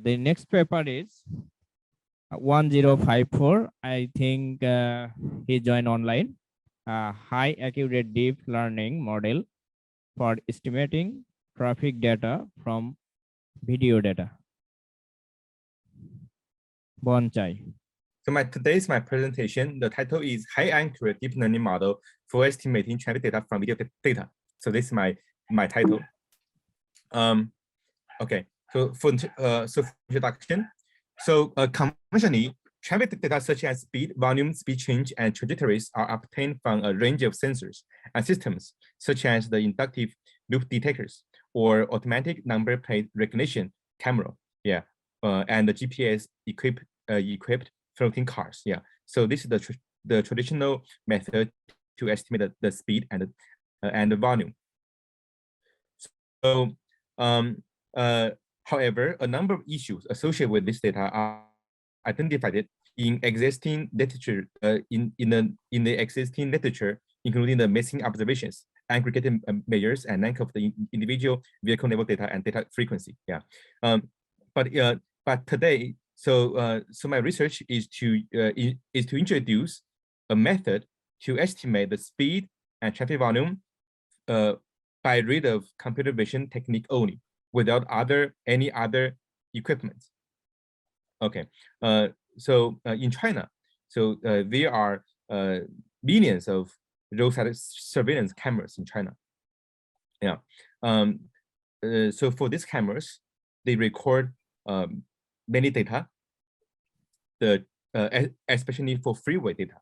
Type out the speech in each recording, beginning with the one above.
The next paper is 1054. I think he joined online. High accurate deep learning model for estimating traffic data from video data. Bonchai. So today's presentation, the title is High Accurate Deep Learning Model for Estimating Traffic Data from Video Data. So this is my title. Okay, so for introduction, so conventionally, traffic data such as speed, volume, speed change, and trajectories are obtained from a range of sensors and systems, such as the inductive loop detectors or automatic number plate recognition camera, and the GPS equipped floating cars, So this is the traditional method to estimate the speed and the volume. So, however, a number of issues associated with this data are identified in existing literature, in the existing literature, including the missing observations, aggregated measures, and length of the individual vehicle level data and data frequency. But today, so my research is to introduce a method to estimate the speed and traffic volume by rid of computer vision technique only, without any other equipment. Okay, so in China, so there are millions of roadside surveillance cameras in China. So for these cameras, they record many data, especially for freeway data.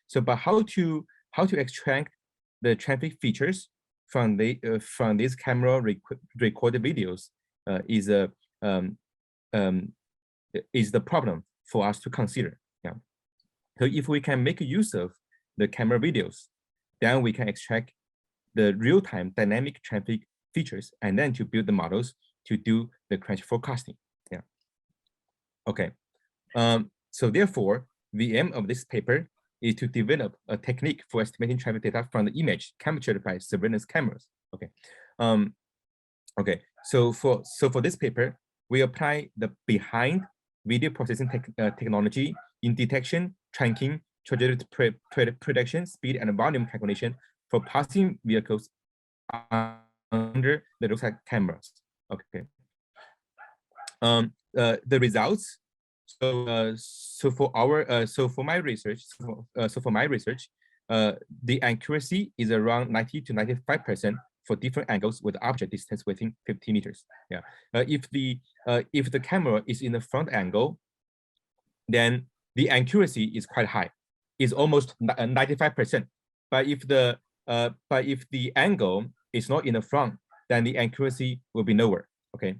So, but how to extract the traffic features from these camera recorded videos is the problem for us to consider. So if we can make use of the camera videos, then we can extract the real-time dynamic traffic features and then to build the models to do the crash forecasting. Okay. So therefore, the aim of this paper is to develop a technique for estimating traffic data from the image captured by surveillance cameras. Okay. Okay. So for this paper, we apply the behind video processing technology in detection, tracking, trajectory prediction, speed, and volume calculation for passing vehicles under the roadside cameras. Okay. The results. So for my research, the accuracy is around 90 to 95% for different angles with object distance within 50 meters. If the camera is in the front angle, then the accuracy is quite high, is almost 95%. But if the angle is not in the front, then the accuracy will be lower. Okay.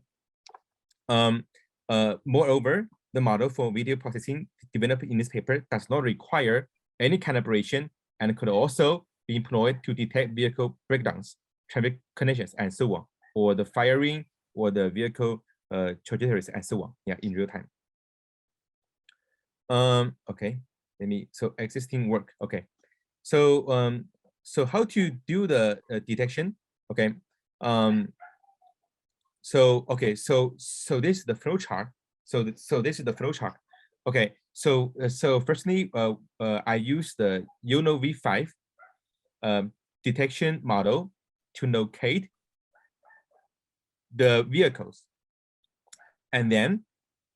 Moreover, the model for video processing developed in this paper does not require any calibration and could also be employed to detect vehicle breakdowns, traffic conditions, and so on, or the firing or the vehicle trajectories and so on, in real time. Okay, so existing work. Okay, so so how to do the detection? Okay, so this is the flow chart. So this is the flow chart. Okay, so firstly, I use the UNO V5 detection model to locate the vehicles, and then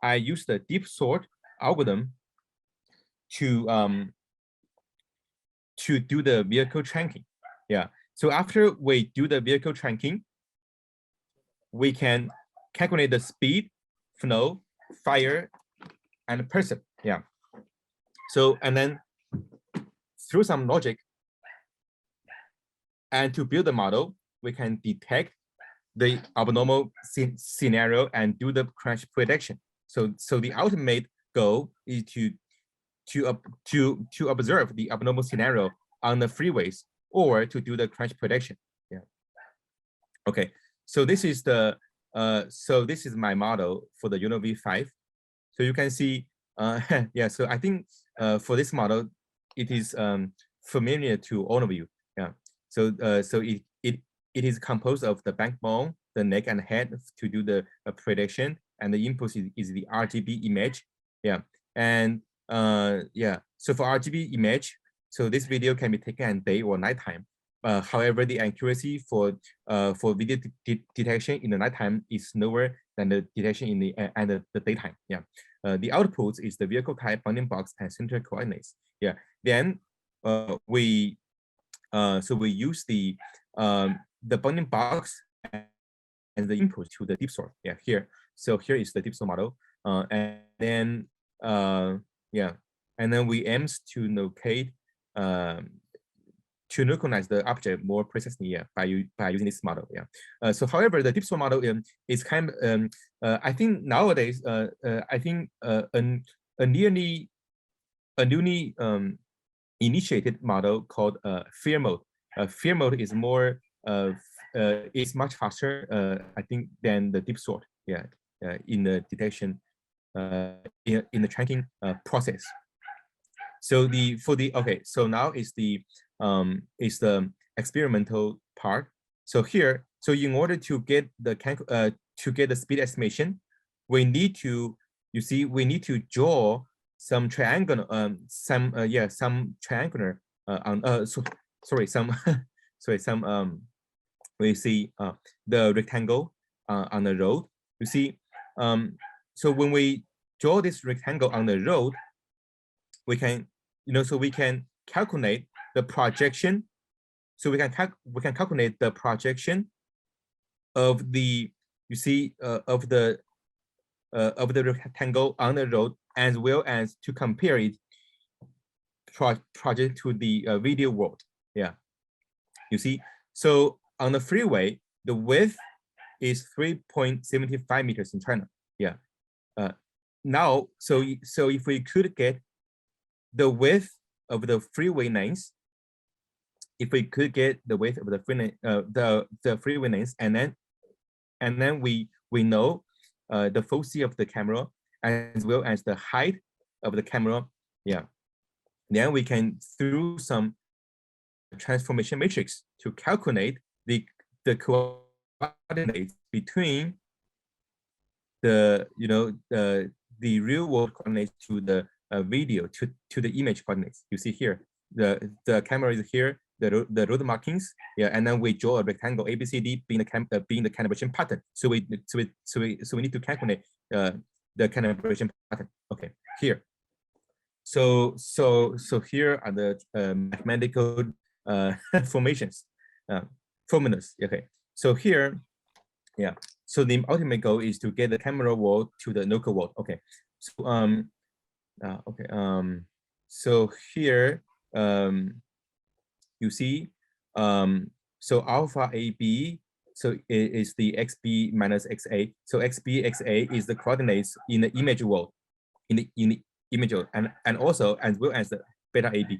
I use the deep sort algorithm to do the vehicle tracking. So after we do the vehicle tracking, we can calculate the speed, flow, fire, and person. So, and then through some logic and to build the model, we can detect the abnormal scenario and do the crash prediction. So the ultimate goal is to observe the abnormal scenario on the freeways or to do the crash prediction. Okay, so this is the this is my model for the UNO V5. So you can see, so I think for this model, it is familiar to all of you. So it is composed of the backbone, the neck, and head to do the prediction, and the input is the RGB image. Yeah, and yeah, so for RGB image, so this video can be taken at day or nighttime. However, the accuracy for video detection in the nighttime is lower than the detection in the daytime. Yeah, the output is the vehicle type, bounding box, and center coordinates. Yeah, then we use the bounding box and the input to the deep sort. Yeah, here. So here is the deep sort model, and then yeah, and then we aims to locate to localize the object more precisely, yeah, by using this model, yeah. So, however, the deep sort model is kind of I think nowadays I think a newly initiated model called fear mode. Fear mode is more is much faster I think than the deep sort, yeah, in the detection in the tracking process. So so now is the experimental part. So here, so in order to get the speed estimation, we need to, you see, we need to draw some triangular some triangular we see the rectangle on the road. You see, so when we draw this rectangle on the road, we can, so we can calculate the projection. So we can calculate the projection of the, you see, of the rectangle on the road, as well as to compare it project to the video world. Yeah, you see. So on the freeway, the width is 3.75 meters in China. Yeah. Now, so if we could get the width of the freeway lanes, if we could get the width of the freeway lanes, and then we know the foci of the camera as well as the height of the camera, yeah, then we can, through some transformation matrix, to calculate the coordinates between the the real world coordinates to the video to the image coordinates. You see here, the camera is here, the road markings, yeah, and then we draw a rectangle ABCD being the calibration pattern. So we need to calculate the calibration pattern. Okay, here. So here are the mathematical formations, formulas. Okay, so here, yeah. So the ultimate goal is to get the camera world to the local world. Okay, so so here you see, so alpha AB, so it is the XB minus XA. So XB XA is the coordinates in the image world, in the image world, and also as well as the beta AB.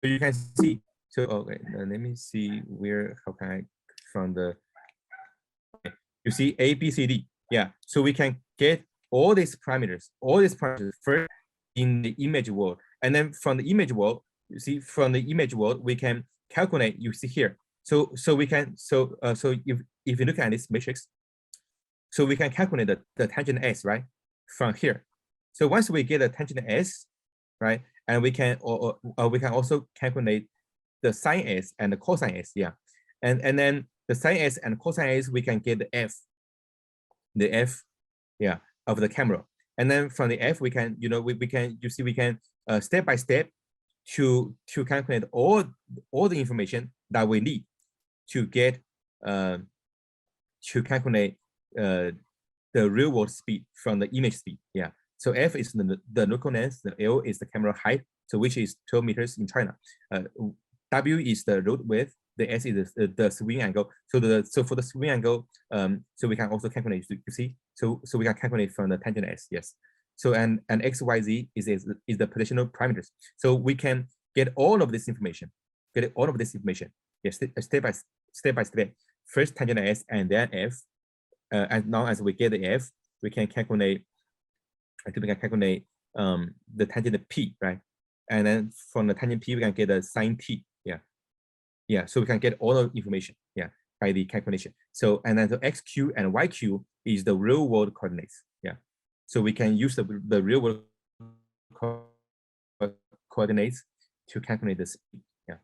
So you can see. So okay, let me see where, how can I from the, you see A, B, C, D. Yeah, so we can get all these parameters first in the image world, and then from the image world, you see, from the image world we can calculate. You see here, so we can, so if you look at this matrix, so we can calculate the tangent S, right, from here. So once we get the tangent S, right, and we can we can also calculate the sine S and the cosine S, yeah, and then the sine S and cosine S, we can get the F, yeah, of the camera. And then from the F, we can, we can, you see, we can step by step to calculate all the information that we need to get to calculate the real world speed from the image speed. Yeah. So F is the local length, the L is the camera height, so which is 12 meters in China. W is the road width, the S is the swing angle. So for the swing angle, so we can also calculate, you see, so we can calculate from the tangent S, yes. So and X, Y, Z is the positional parameters. So we can get all of this information, yes, step by step. First tangent S and then F. As long as we get the F, we can calculate. I think we can calculate the tangent P, right? And then from the tangent P, we can get the sine T. Yeah, so we can get all the information, yeah, by the calculation. So, and then the XQ and YQ is the real world coordinates, So we can use the real world coordinates to calculate the speed. Yeah.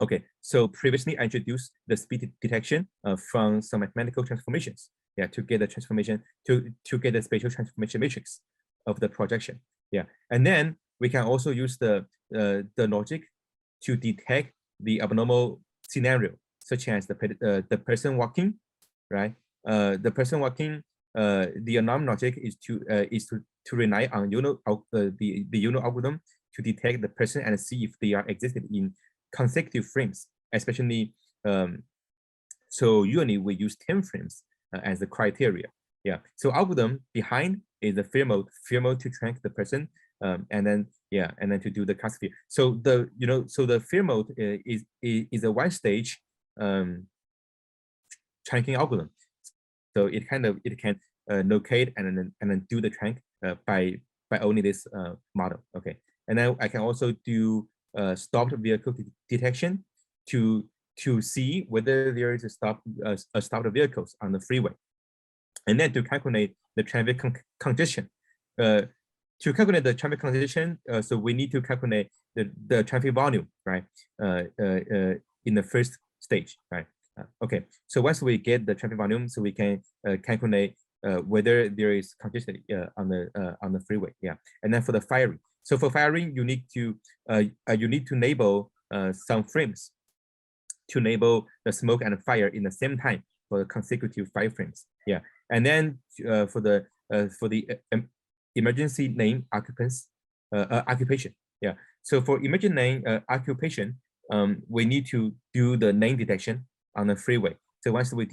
Okay. So previously I introduced the speed detection from some mathematical transformations. Yeah, to get the transformation to get the spatial transformation matrix of the projection. Yeah, and then we can also use the logic to detect the abnormal scenario, such as the person walking, right? The person walking. The alarm logic is to rely on the algorithm to detect the person and see if they are existed in consecutive frames, especially so usually we use 10 frames as the criteria. Yeah. So algorithm behind is the fear mode to track the person, and then to do the classification. So the fear mode is a one stage tracking algorithm. So it can locate and then do the track by only this model. Okay. And then I can also do stopped vehicle detection to see whether there is a stopped vehicles on the freeway, and then to calculate the traffic congestion. To calculate the traffic congestion, so we need to calculate the traffic volume, right? In the first stage, right? Okay. So once we get the traffic volume, so we can calculate whether there is congestion on the freeway. Yeah. And then for the firing, so for firing, you need to enable some frames to enable the smoke and fire in the same time for the consecutive 5 frames. Yeah, and then for the emergency lane occupation. Yeah, so for emergency lane occupation, we need to do the lane detection on the freeway. So once we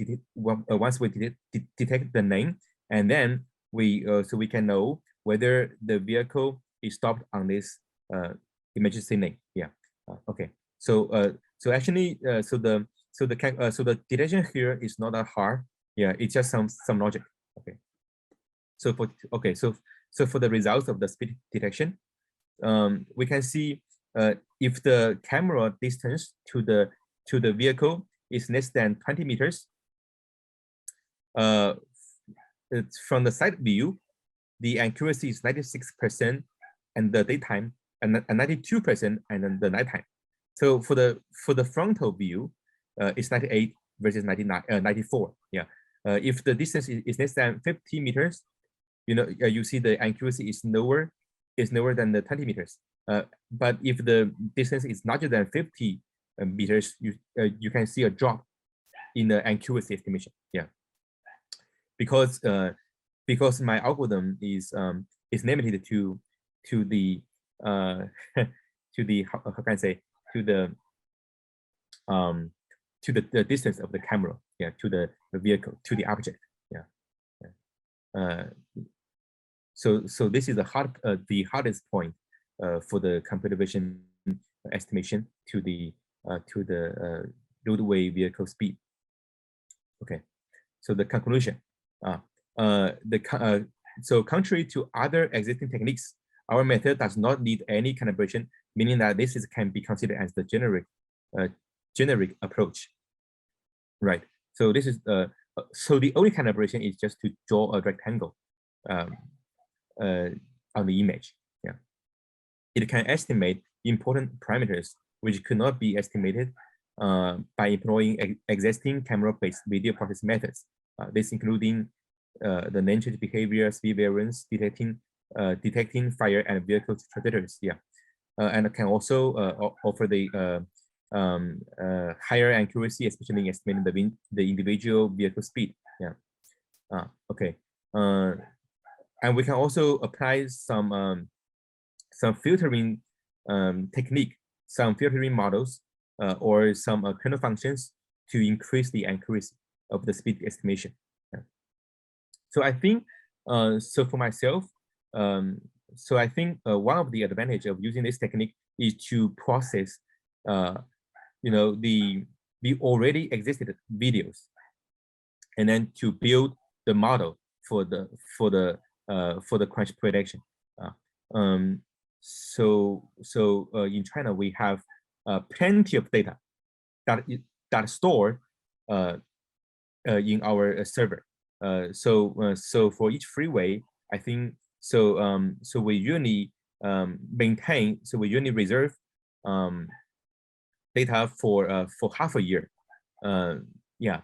detect the lane, and then we can know whether the vehicle is stopped on this emergency lane. Yeah. Okay. So actually, so the detection here is not that hard. Yeah, it's just some logic. Okay. So for the results of the speed detection, we can see if the camera distance to the vehicle is less than 20 meters. It's from the side view, the accuracy is 96% and the daytime, and 92% and then the nighttime. So for the frontal view, it's 98 versus 94. Yeah. If the distance is less than 50 meters, you see the accuracy is lower than the 20 meters. But if the distance is larger than 50 meters, you can see a drop in the accuracy estimation. Yeah. Because my algorithm is limited to the to the how can I say to the distance of the camera, yeah, to the vehicle, to the object. Yeah. So this is the hardest point for the computer vision estimation to the roadway vehicle speed. Okay. So the conclusion. So contrary to other existing techniques, our method does not need any calibration, meaning that this can be considered as the generic approach, right? So this is so the only calibration is just to draw a rectangle on the image. Yeah, it can estimate important parameters which could not be estimated by employing existing camera-based video processing methods. This including the lane change behavior, speed variance, detecting fire and vehicle trajectories. Yeah, and can also offer the higher accuracy, especially in estimating the individual vehicle speed. Yeah. Okay. And we can also apply some filtering technique, some filtering models, or some kernel functions to increase the accuracy of the speed estimation. Yeah. So I think, so for myself, so I think one of the advantage of using this technique is to process, the already existed videos, and then to build the model for the crash prediction. So in China we have plenty of data that stored in our server. So for each freeway, I think so. So we usually maintain. So we usually reserve data for half a year. Yeah,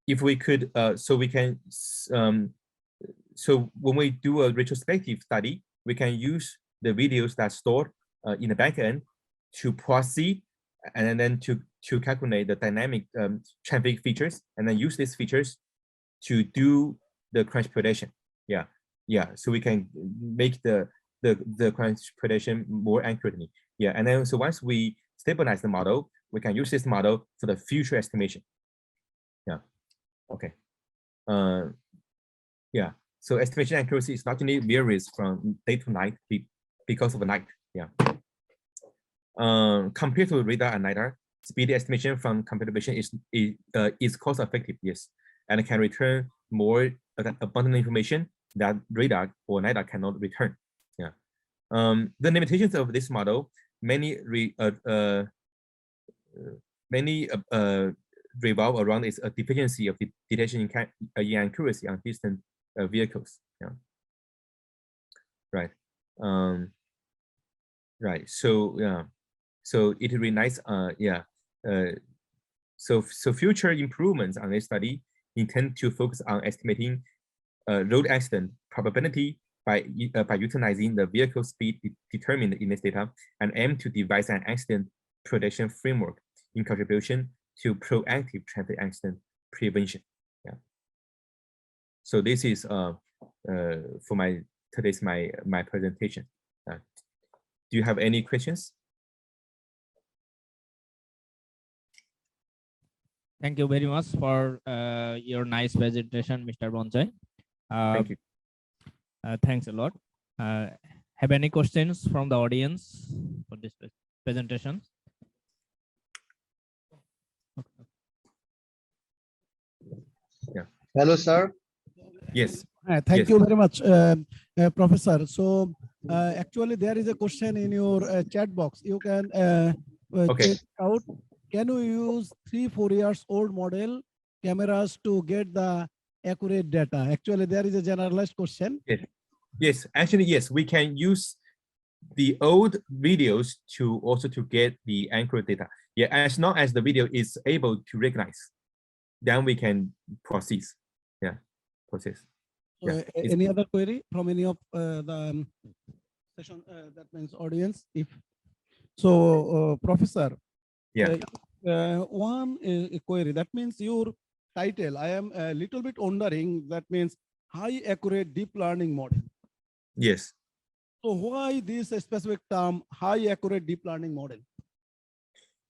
if we could, so we can. So when we do a retrospective study, we can use the videos that stored in the backend to proceed and then to calculate the dynamic traffic features, and then use these features to do the crash prediction. Yeah. So we can make the crash prediction more accurately. Yeah, and then so once we stabilize the model, we can use this model for the future estimation. Yeah. Okay. Yeah. So estimation accuracy is largely varies from day to night because of the night. Yeah. Compared to radar and lidar, speed estimation from computer vision is cost effective, yes, and can return more abundant information that radar or lidar cannot return. Yeah. The limitations of this model many revolve around its deficiency of the detection in accuracy on distant vehicles. Yeah. Right. Right. So yeah. So it relies yeah. So future improvements on this study intend to focus on estimating road accident probability by utilizing the vehicle speed determined in this data, and aim to devise an accident prediction framework in contribution to proactive traffic accident prevention. Yeah. So this is for today's my presentation. Do you have any questions? Thank you very much for your nice presentation, Mr. Bonjai. Thank you. Thanks a lot. Have any questions from the audience for this presentation? Yeah. Hello, sir. Yes. Thank you very much, Professor. So actually, there is a question in your chat box. You can Okay. check out. Can you use 3-4 years old model cameras to get the accurate data? Actually, there is a generalized question. Yes. Yes. Actually, yes. We can use the old videos to also to get the accurate data. Yeah. As long as the video is able to recognize, then we can proceed. Yeah. Process. So, any other query from any of the session? That means audience. If so, Professor. Yeah. One query. That means your title. I am a little bit wondering. That means high accurate deep learning model. Yes. So why this specific term, high accurate deep learning model?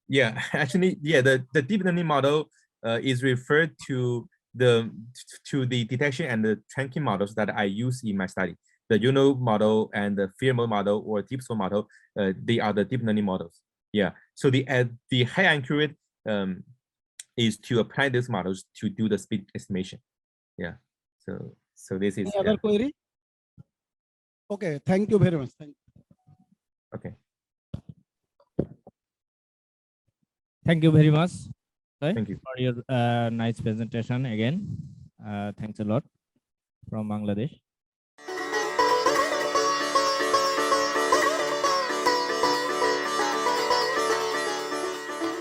Yeah. Actually, yeah. The deep learning model is referred to the detection and the tracking models that I use in my study. The UNO model and the FEAR model or deep SO model, they are the deep learning models. Yeah. So the high accurate is to apply these models to do the speed estimation. Yeah. So this is. Any other query? Okay. Thank you very much. Thank you. Okay. Thank you very much. Thank you for your nice presentation again. Thanks a lot from Bangladesh.